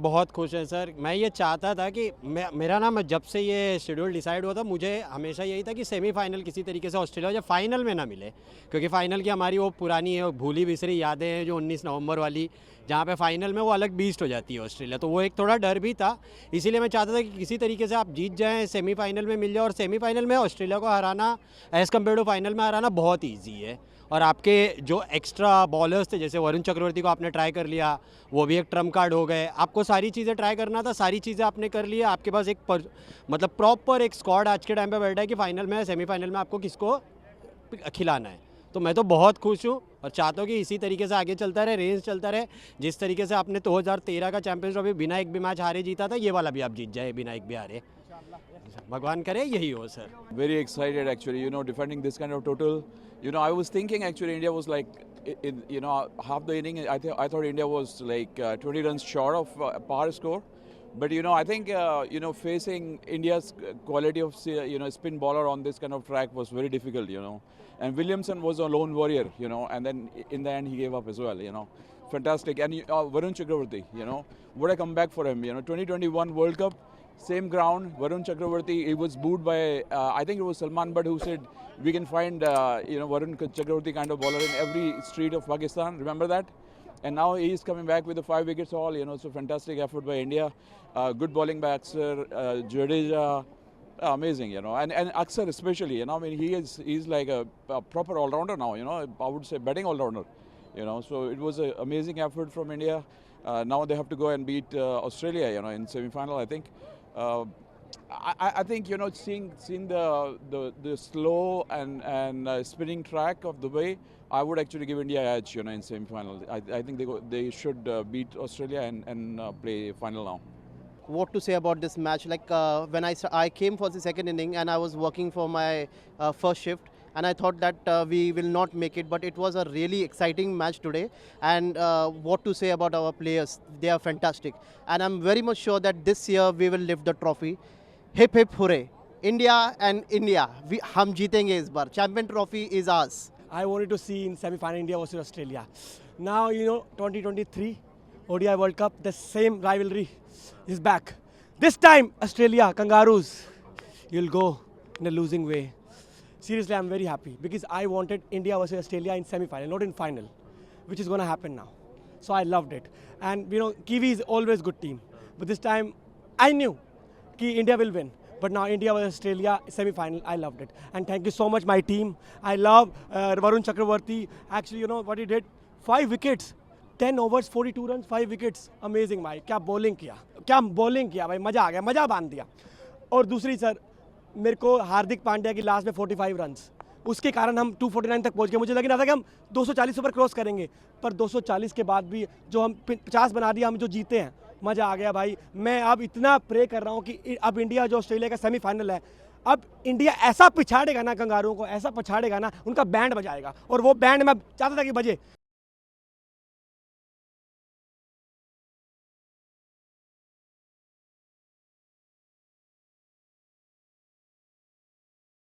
बहुत खुश है सर। मैं ये चाहता था कि मेरा ना, मैं जब से ये शेड्यूल डिसाइड हुआ था, मुझे हमेशा यही था कि सेमीफाइनल किसी तरीके से ऑस्ट्रेलिया या फाइनल में ना मिले, क्योंकि फाइनल की हमारी वो पुरानी है, भूली बिसरी यादें हैं जो 19 नवंबर वाली, जहाँ पे फाइनल में वो अलग बीस्ट हो जाती है ऑस्ट्रेलिया, तो वो एक थोड़ा डर भी था। इसीलिए मैं चाहता था कि किसी तरीके से आप जीत जाएँ, सेमीफाइनल में मिल जाए, और सेमीफाइनल में ऑस्ट्रेलिया को हराना एज़ कम्पेयर टू फाइनल में हराना बहुत ईजी है। और आपके जो एक्स्ट्रा बॉलर्स थे, जैसे वरुण चक्रवर्ती को आपने ट्राई कर लिया, वो भी एक ट्रम्प कार्ड हो गए। आपको सारी चीज़ें ट्राई करना था, सारी चीज़ें आपने कर ली है। आपके पास एक मतलब प्रॉपर एक स्क्वाड आज के टाइम पे बैठा है कि फाइनल में, सेमीफाइनल में आपको किसको खिलाना है। तो मैं तो बहुत खुश हूँ और चाहता हूँ कि इसी तरीके से आगे चलता रहे, रेंज चलता रहे। जिस तरीके से आपने 2013 का चैंपियंस ट्रॉफी बिना एक भी मैच हारे जीता था, ये वाला भी आप जीत जाए बिना एक भी हारे। भगवान करे यही हो sir. Very excited actually, defending this kind of total. I was thinking actually India was like, half the inning, I thought India was like 20 runs short of par score. But, I think, facing India's quality of, spin bowler on this kind of track was very difficult. And Williamson was a lone warrior, and then in the end he gave up as well. Fantastic. And Varun Chakravarti, what a comeback for him. 2021 World Cup, same ground, Varun Chakravarti, he was booed by, I think it was Salman Butt who said, we can find, Varun Chakravarti kind of bowler in every street of Pakistan. Remember that? And now he is coming back with the 5 wickets all, so fantastic effort by India. Good bowling by Axar, Jadeja, amazing, and Axar especially, I mean, he's like a proper all-rounder now, I would say betting all-rounder, so it was an amazing effort from India. Now they have to go and beat Australia, in semi-final, I think. I think, seeing the slow and spinning track of the way, I would actually give India edge, in semi-final. I think they should beat Australia and play final now. What to say about this match? Like when I came for the second inning and I was working for my first shift, and I thought that we will not make it, but it was a really exciting match today. And what to say about our players? They are fantastic, and I'm very much sure that this year we will lift the trophy. Hip hip hooray! India and India, हम जीतेंगे इस बार. Champion trophy is ours. I wanted to see in semi-final India versus Australia. Now, 2023 ODI World Cup, the same rivalry is back. This time, Australia, Kangaroos, you'll go in a losing way. Seriously, I'm very happy because I wanted India versus Australia in semi-final, not in final, which is going to happen now. So I loved it. And, Kiwi is always good team. But this time, I knew that India will win. But now India versus Australia semi-final, I loved it. And thank you so much, my team. I love Varun Chakravarti. Actually, what he did? 5 wickets. 10 overs, 42 runs, 5 wickets. Amazing भाई, क्या bowling किया भाई, मज़ा आ गया, मज़ा बांध दिया। और दूसरी सर, मेरे को हार्दिक पांड्या की लास्ट में 45 रन्स, उसके कारण हम 249 तक पहुंच गए। मुझे लग रहा था कि हम 240 ओवर क्रॉस करेंगे, पर 240 के बाद भी जो हम 50 बना दिया, हम जो जीते हैं, मज़ा आ गया भाई। मैं अब इतना प्रे कर रहा हूँ कि अब इंडिया जो ऑस्ट्रेलिया का सेमीफाइनल है, अब इंडिया ऐसा पिछाड़ेगा ना कंगारुओं को, ऐसा पिछाड़ेगा ना, उनका बैंड बजाएगा, और वो बैंड मैं चाहता था कि बजे।